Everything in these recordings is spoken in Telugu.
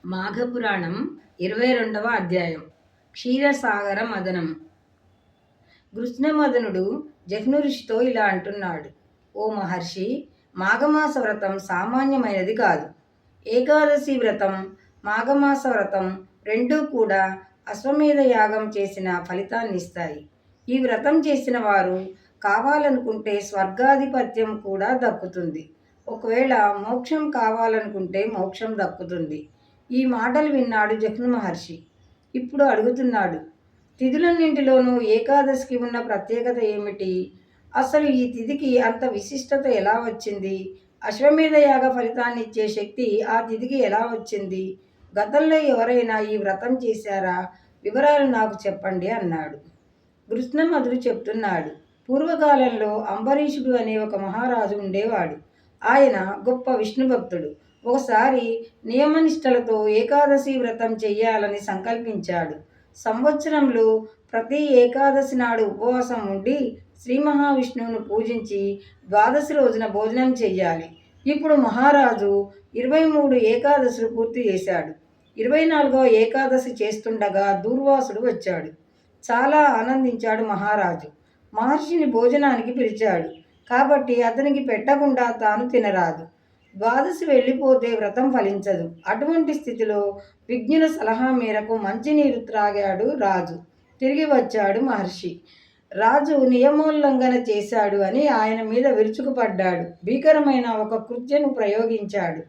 మాఘపురాణం 22వ అధ్యాయం క్షీరసాగర మదనం. కృష్ణమదనుడు జహ్ను ఋషితో ఇలా అంటున్నాడు: ఓ మహర్షి, మాఘమాస వ్రతం సామాన్యమైనది కాదు. ఏకాదశి వ్రతం, మాఘమాస వ్రతం రెండూ కూడా అశ్వమేధ యాగం చేసిన ఫలితాన్నిస్తాయి. ఈ వ్రతం చేసిన వారు కావాలనుకుంటే స్వర్గాధిపత్యం కూడా దక్కుతుంది. ఒకవేళ మోక్షం కావాలనుకుంటే మోక్షం దక్కుతుంది. ఈ మాటలు విన్నాడు జహ్ను మహర్షి. ఇప్పుడు అడుగుతున్నాడు: తిథులన్నింటిలోనూ ఏకాదశికి ఉన్న ప్రత్యేకత ఏమిటి? అసలు ఈ తిథికి అంత విశిష్టత ఎలా వచ్చింది? అశ్వమేధ యాగ ఫలితాన్నిచ్చే శక్తి ఆ తిథికి ఎలా వచ్చింది? గతంలో ఎవరైనా ఈ వ్రతం చేశారా? వివరాలు నాకు చెప్పండి అన్నాడు. కృష్ణమధుడు చెప్తున్నాడు: పూర్వకాలంలో అంబరీషుడు అనే ఒక మహారాజు ఉండేవాడు. ఆయన గొప్ప విష్ణు భక్తుడు. ఒకసారి నియమనిష్టలతో ఏకాదశి వ్రతం చెయ్యాలని సంకల్పించాడు. సంవత్సరంలో ప్రతి ఏకాదశి నాడు ఉపవాసం ఉండి శ్రీ మహావిష్ణువును పూజించి ద్వాదశి రోజున భోజనం చెయ్యాలి. ఇప్పుడు మహారాజు 23 ఏకాదశులు పూర్తి చేశాడు. 24వ ఏకాదశి చేస్తుండగా దూర్వాసుడు వచ్చాడు. చాలా ఆనందించాడు మహారాజు. మహర్షిని భోజనానికి పిలిచాడు. కాబట్టి అతనికి పెట్టకుండా తాను తినరాదు. ద్వాదశి వెళ్ళిపోతే వ్రతం ఫలించదు. అటువంటి స్థితిలో విజ్ఞుల సలహా మేరకు మంచినీరు త్రాగాడు రాజు. తిరిగి వచ్చాడు మహర్షి. రాజు నియమోల్లంఘన చేశాడు అని ఆయన మీద విరుచుకుపడ్డాడు. భీకరమైన ఒక కృత్యను ప్రయోగించాడు.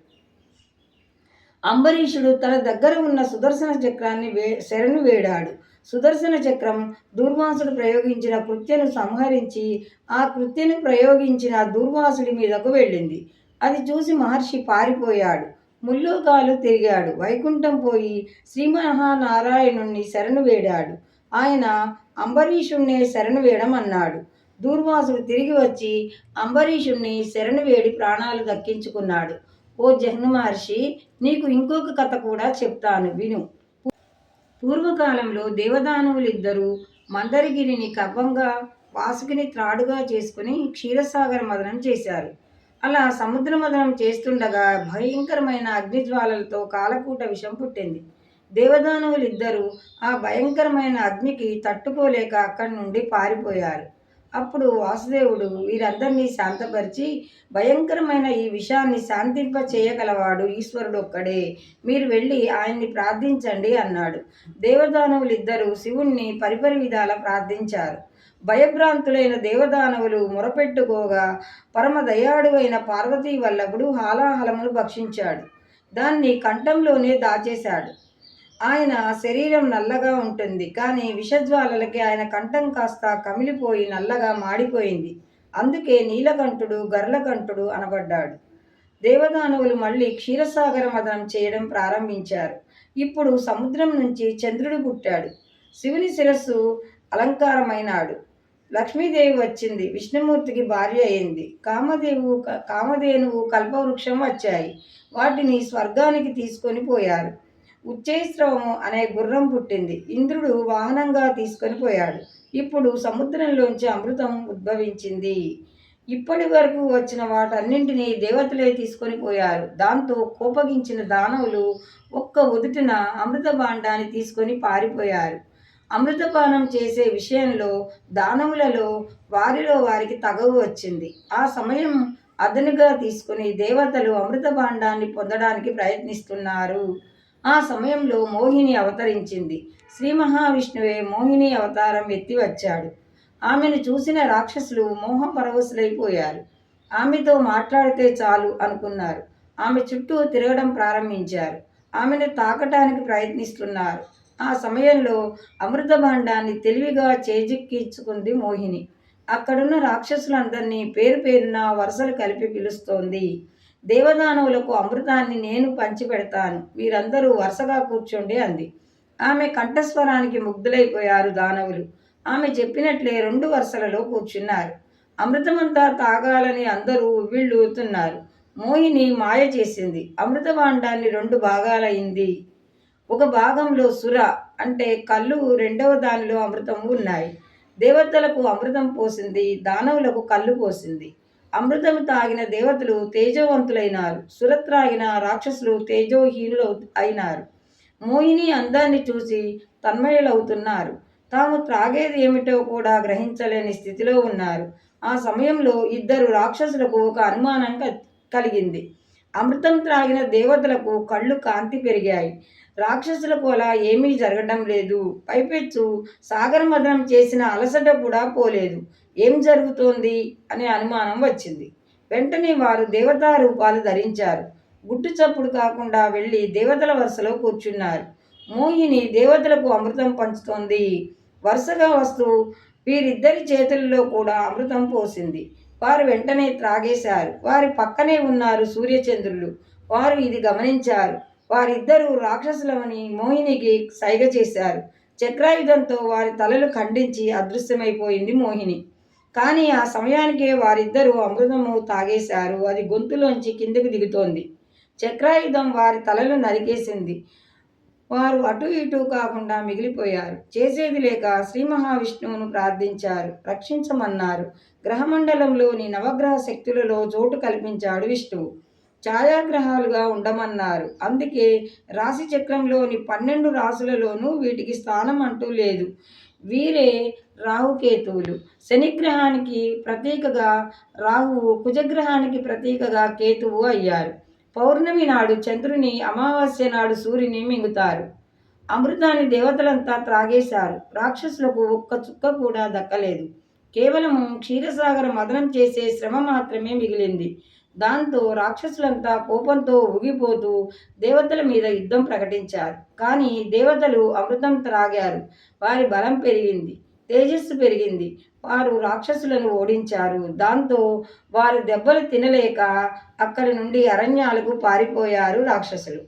అంబరీషుడు తన దగ్గర ఉన్న సుదర్శన చక్రాన్ని శరణు వేడాడు. సుదర్శన చక్రం దూర్వాసుడు ప్రయోగించిన కృత్యను సంహరించి ఆ కృత్యను ప్రయోగించిన దూర్వాసుడి మీదకు వెళ్ళింది. అది చూసి మహర్షి పారిపోయాడు. ముల్లోకాలు తిరిగాడు. వైకుంఠం పోయి శ్రీ మహానారాయణుణ్ణి శరణు వేడాడు. ఆయన అంబరీషుణ్ణి శరణు వేడమన్నాడు. దూర్వాసుడు తిరిగి వచ్చి అంబరీషుణ్ణి శరణు వేడి ప్రాణాలు దక్కించుకున్నాడు. ఓ జహ్ను మహర్షి, నీకు ఇంకొక కథ కూడా చెప్తాను, విను. పూర్వకాలంలో దేవదానవులిద్దరూ మందరగిరిని కవ్వంగా, వాసుకిని త్రాడుగా చేసుకుని క్షీరసాగర మదనం చేశారు. అలా సముద్ర మదనం చేస్తుండగా భయంకరమైన అగ్నిజ్వాలలతో కాలకూట విషం పుట్టింది. దేవదానవులిద్దరూ ఆ భయంకరమైన అగ్నికి తట్టుకోలేక అక్కడి నుండి పారిపోయారు. అప్పుడు వాసుదేవుడు వీరందరినీ శాంతపరిచి, భయంకరమైన ఈ విషయాన్ని శాంతింప చేయగలవాడు ఈశ్వరుడు ఒక్కడే. మీరు వెళ్ళి ఆయన్ని ప్రార్థించండి అన్నాడు. దేవదానవులిద్దరూ శివుణ్ణి పరిపరి విధాల ప్రార్థించారు. భయభ్రాంతులైన దేవదానవులు మొరపెట్టుకోగా పరమ దయాళువైన పార్వతీ వల్లభుడు హాలాహలమును భక్షించాడు. దాన్ని కంఠంలోనే దాచేశాడు. ఆయన శరీరం నల్లగా ఉంటుంది, కానీ విషజ్వాలలకి ఆయన కంఠం కాస్త కమిలిపోయి నల్లగా మాడిపోయింది. అందుకే నీలకంఠుడు, గర్లకంఠుడు అనబడ్డాడు. దేవదానవులు మళ్ళీ క్షీరసాగర మదనం చేయడం ప్రారంభించారు. ఇప్పుడు సముద్రం నుంచి చంద్రుడు పుట్టాడు. శివుని శిరస్సు అలంకారమైనాడు. లక్ష్మీదేవి వచ్చింది. విష్ణుమూర్తికి భార్య అయింది. కామధేనువు, కల్పవృక్షం వచ్చాయి. వాటిని స్వర్గానికి తీసుకొని పోయారు. ఉచ్చైస్రవము అనే గుర్రం పుట్టింది. ఇంద్రుడు వాహనంగా తీసుకొని పోయాడు. ఇప్పుడు సముద్రంలోంచి అమృతం ఉద్భవించింది. ఇప్పటి వరకు వచ్చిన వాటన్నింటినీ దేవతలే తీసుకొని పోయారు. దాంతో కోపగించిన దానవులు ఒక్క ఉదుటిన అమృత భాండాన్ని తీసుకొని పారిపోయారు. అమృతపానం చేసే విషయంలో దానవులలో వారిలో వారికి తగవు వచ్చింది. ఆ సమయం అదనుగా తీసుకుని దేవతలు అమృత భాండాన్ని పొందడానికి ప్రయత్నిస్తున్నారు. ఆ సమయంలో మోహిని అవతరించింది. శ్రీ మహావిష్ణువే మోహిని అవతారం ఎత్తి వచ్చాడు. ఆమెను చూసిన రాక్షసులు మోహపరవశులైపోయారు. ఆమెతో మాట్లాడితే చాలు అనుకున్నారు. ఆమె చుట్టూ తిరగడం ప్రారంభించారు. ఆమెను తాకటానికి ప్రయత్నిస్తున్నారు. ఆ సమయంలో అమృత భాండాన్ని తెలివిగా చేజిక్కించుకుంది మోహిని. అక్కడున్న రాక్షసులందరినీ పేరు పేరున వరుసలు కలిపి పిలుస్తోంది. దేవదానవులకు అమృతాన్ని నేను పంచిపెడతాను, వీరందరూ వరుసగా కూర్చోండి అంది. ఆమె కంఠస్వరానికి ముగ్ధులైపోయారు దానవులు. ఆమె చెప్పినట్లే 2 వరుసలలో కూర్చున్నారు. అమృతమంతా తాగాలని అందరూ ఉవ్విళ్ళూరుతున్నారు. మోహిని మాయ చేసింది. అమృత భాండాన్ని 2 భాగాలైంది. ఒక భాగంలో సుర అంటే కళ్ళు, రెండవ దానిలో అమృతము ఉన్నాయి. దేవతలకు అమృతం పోసింది, దానవులకు కళ్ళు పోసింది. అమృతము తాగిన దేవతలు తేజోవంతులైనారు. సురత్రాగిన రాక్షసులు తేజోహీనులు అయినారు. మోహిని అందాన్ని చూసి తన్మయులవుతున్నారు. తాము త్రాగేది ఏమిటో కూడా గ్రహించలేని స్థితిలో ఉన్నారు. ఆ సమయంలో ఇద్దరు రాక్షసులకు ఒక అనుమానం కలిగింది. అమృతం త్రాగిన దేవతలకు కళ్ళు కాంతి పెరిగాయి. రాక్షసులకు అలా ఏమీ జరగడం లేదు. పైపెచ్చు సాగరమథనం చేసిన అలసట కూడా పోలేదు. ఏం జరుగుతోంది అనే అనుమానం వచ్చింది. వెంటనే వారు దేవతా రూపాలు ధరించారు. గుట్టు చప్పుడు కాకుండా వెళ్ళి దేవతల వరుసలో కూర్చున్నారు. మోహిని దేవతలకు అమృతం పంచుతోంది. వరుసగా వస్తూ వీరిద్దరి చేతుల్లో కూడా అమృతం పోసింది. వారు వెంటనే త్రాగేశారు. వారి పక్కనే ఉన్నారు సూర్యచంద్రులు. వారు ఇది గమనించారు. వారిద్దరూ రాక్షసులమని మోహినికి సైగ చేశారు. చక్రాయుధంతో వారి తలలు ఖండించి అదృశ్యమైపోయింది మోహిని. కానీ ఆ సమయానికే వారిద్దరూ అమృతము తాగేశారు. అది గొంతులోంచి కిందకు దిగుతోంది. చక్రాయుధం వారి తలలు నరికేసింది. వారు అటు ఇటు కాకుండా మిగిలిపోయారు. చేసేది లేక శ్రీ మహావిష్ణువును ప్రార్థించారు. రక్షించమన్నారు. గ్రహమండలంలోని నవగ్రహ శక్తులలో చోటు కల్పించాడు విష్ణువు. ఛాయాగ్రహాలుగా ఉండమన్నారు. అందుకే రాశి చక్రంలోని 12 రాశులలోనూ వీటికి స్థానం అంటూ లేదు. వీరే రాహుకేతువులు. శనిగ్రహానికి ప్రతీకగా రాహువు, కుజగ్రహానికి ప్రతీకగా కేతువు అయ్యారు. పౌర్ణమి నాడు చంద్రుని, అమావాస్య నాడు సూర్యుని మింగుతారు. అమృతాన్ని దేవతలంతా త్రాగేశారు. రాక్షసులకు ఒక్క చుక్క కూడా దక్కలేదు. కేవలము క్షీరసాగర మదనం చేసే శ్రమ మాత్రమే మిగిలింది. దాంతో రాక్షసులంతా కోపంతో ఊగిపోతూ దేవతల మీద యుద్ధం ప్రకటించారు. కానీ దేవతలు అమృతం త్రాగారు. వారి బలం పెరిగింది, తేజస్సు పెరిగింది. వారు రాక్షసులను ఓడించారు. దాంతో వారు దెబ్బలు తినలేక అక్కడి నుండి అరణ్యాలకు పారిపోయారు రాక్షసులు.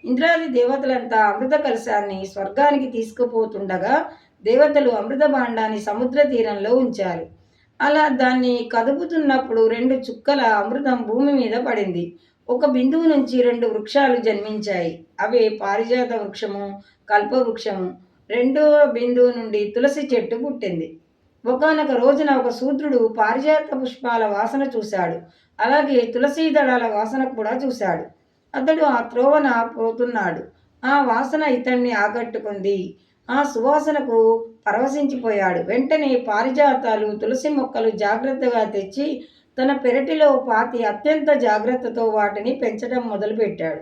ఇంద్రాది దేవతలంతా అమృత కలశాన్ని స్వర్గానికి తీసుకుపోతుండగా దేవతలు అమృత భాండాన్ని సముద్ర తీరంలో ఉంచారు. అలా దాన్ని కదుపుతున్నప్పుడు 2 చుక్కల అమృతం భూమి మీద పడింది. ఒక బిందువు నుంచి 2 వృక్షాలు జన్మించాయి. అవే పారిజాత వృక్షము, కల్పవృక్షము. రెండవ బిందువు నుండి తులసి చెట్టు పుట్టింది. ఒకానొక రోజున ఒక శూద్రుడు పారిజాత పుష్పాల వాసన చూశాడు. అలాగే తులసీ దళాల వాసన కూడా చూశాడు. అతడు ఆ త్రోవన పోతున్నాడు. ఆ వాసన ఇతన్ని ఆకట్టుకుంది. ఆ సువాసనకు పరవశించిపోయాడు. వెంటనే పారిజాతాలు, తులసి మొక్కలు జాగ్రత్తగా తెచ్చి తన పెరటిలో పాతి అత్యంత జాగ్రత్తతో వాటిని పెంచడం మొదలుపెట్టాడు.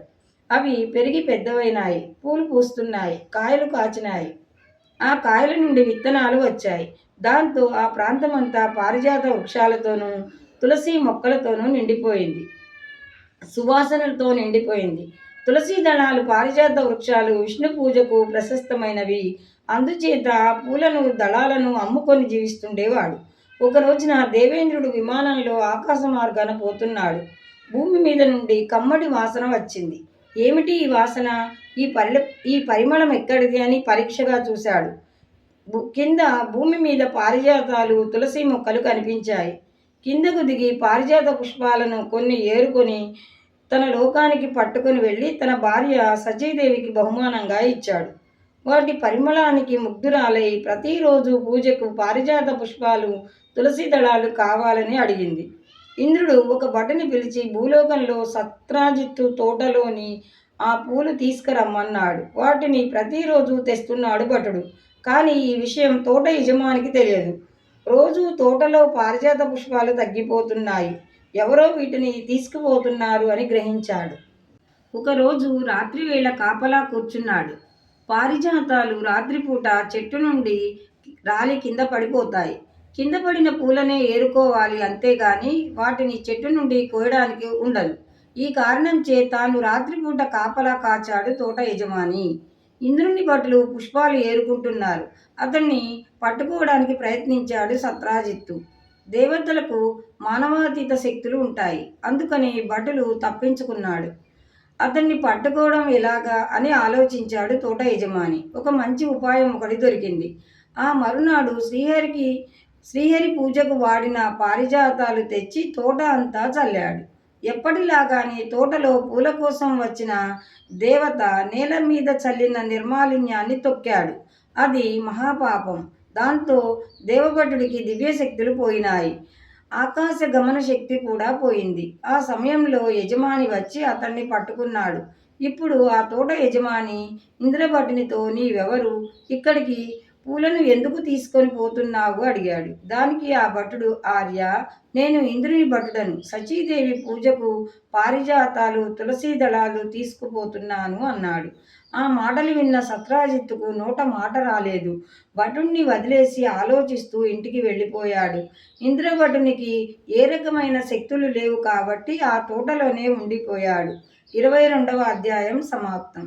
అవి పెరిగి పెద్దవైనాయి, పూలు పూస్తున్నాయి, కాయలు కాచినాయి. ఆ కాయల నుండి విత్తనాలు వచ్చాయి. దాంతో ఆ ప్రాంతమంతా పారిజాత వృక్షాలతోనూ తులసి మొక్కలతోనూ నిండిపోయింది. సువాసనలతో నిండిపోయింది. తులసీ దళాలు, పారిజాత వృక్షాలు విష్ణు పూజకు ప్రశస్తమైనవి. అందుచేత పూలను, దళాలను అమ్ముకొని జీవిస్తుండేవాడు. ఒక రోజున దేవేంద్రుడు విమానంలో ఆకాశ మార్గాన పోతున్నాడు. భూమి మీద నుండి కమ్మటి వాసన వచ్చింది. ఏమిటి ఈ వాసన? ఈ పరిమళం ఎక్కడిది అని పరీక్షగా చూశాడు. కింద భూమి మీద పారిజాతాలు, తులసి మొక్కలు కనిపించాయి. కిందకు దిగి పారిజాత పుష్పాలను కొన్ని ఏరుకొని తన లోకానికి పట్టుకొని వెళ్ళి తన భార్య సచీదేవికి బహుమానంగా ఇచ్చాడు. వాటి పరిమళానికి ముగ్ధురాలై ప్రతిరోజు పూజకు పారిజాత పుష్పాలు, తులసి దళాలు కావాలని అడిగింది. ఇంద్రుడు ఒక భటుని పిలిచి భూలోకంలో సత్రాజిత్తు తోటలోని ఆ పూలు తీసుకురమ్మన్నాడు. వాటిని ప్రతిరోజు తెస్తున్నాడు భటుడు. కానీ ఈ విషయం తోట యజమానికి తెలియదు. రోజు తోటలో పారిజాత పుష్పాలు తగ్గిపోతున్నాయి. ఎవరో వీటిని తీసుకుపోతున్నారు అని గ్రహించాడు. ఒకరోజు రాత్రివేళ కాపలా కూర్చున్నాడు. పారిజాతాలు రాత్రిపూట చెట్టు నుండి రాలి కింద పడిపోతాయి. కింద పడిన పూలనే ఏరుకోవాలి, అంతేగాని వాటిని చెట్టు నుండి కోయడానికి ఉండదు. ఈ కారణం చే తాను రాత్రిపూట కాపలా కాచాడు తోట యజమాని. ఇంద్రుని భటులు పుష్పాలు ఏరుకుంటున్నారు. అతన్ని పట్టుకోవడానికి ప్రయత్నించాడు సత్రాజిత్తు. దేవతలకు మానవాతీత శక్తులు ఉంటాయి. అందుకని భటులు తప్పించుకున్నాడు. అతన్ని పట్టుకోవడం ఎలాగా అని ఆలోచించాడు తోట యజమాని. ఒక మంచి ఉపాయం ఒకటి దొరికింది. ఆ మరునాడు శ్రీహరి పూజకు వాడిన పారిజాతాలు తెచ్చి తోట అంతా చల్లాడు. ఎప్పటిలాగానే తోటలో పూల కోసం వచ్చిన దేవత నేల మీద చల్లిన నిర్మాలిన్యాన్ని తొక్కాడు. అది మహాపాపం. దాంతో దేవభటుడికి దివ్యశక్తులు పోయినాయి. ఆకాశ గమన శక్తి కూడా పోయింది. ఆ సమయంలో యజమాని వచ్చి అతన్ని పట్టుకున్నాడు. ఇప్పుడు ఆ తోట యజమాని ఇంద్రభటునితో, నీవెవరు? ఇక్కడికి పూలను ఎందుకు తీసుకొని పోతున్నావు అడిగాడు. దానికి ఆ భటుడు, ఆర్య, నేను ఇంద్రుని భటుడను. సచీదేవి పూజకు పారిజాతాలు, తులసీ దళాలు తీసుకుపోతున్నాను అన్నాడు. ఆ మాటలు విన్న సత్రాజిత్తుకు నోట మాట రాలేదు. భటుణ్ణి వదిలేసి ఆలోచిస్తూ ఇంటికి వెళ్ళిపోయాడు. ఇంద్రభటునికి ఏ రకమైన శక్తులు లేవు కాబట్టి ఆ తోటలోనే ఉండిపోయాడు. 22వ అధ్యాయం సమాప్తం.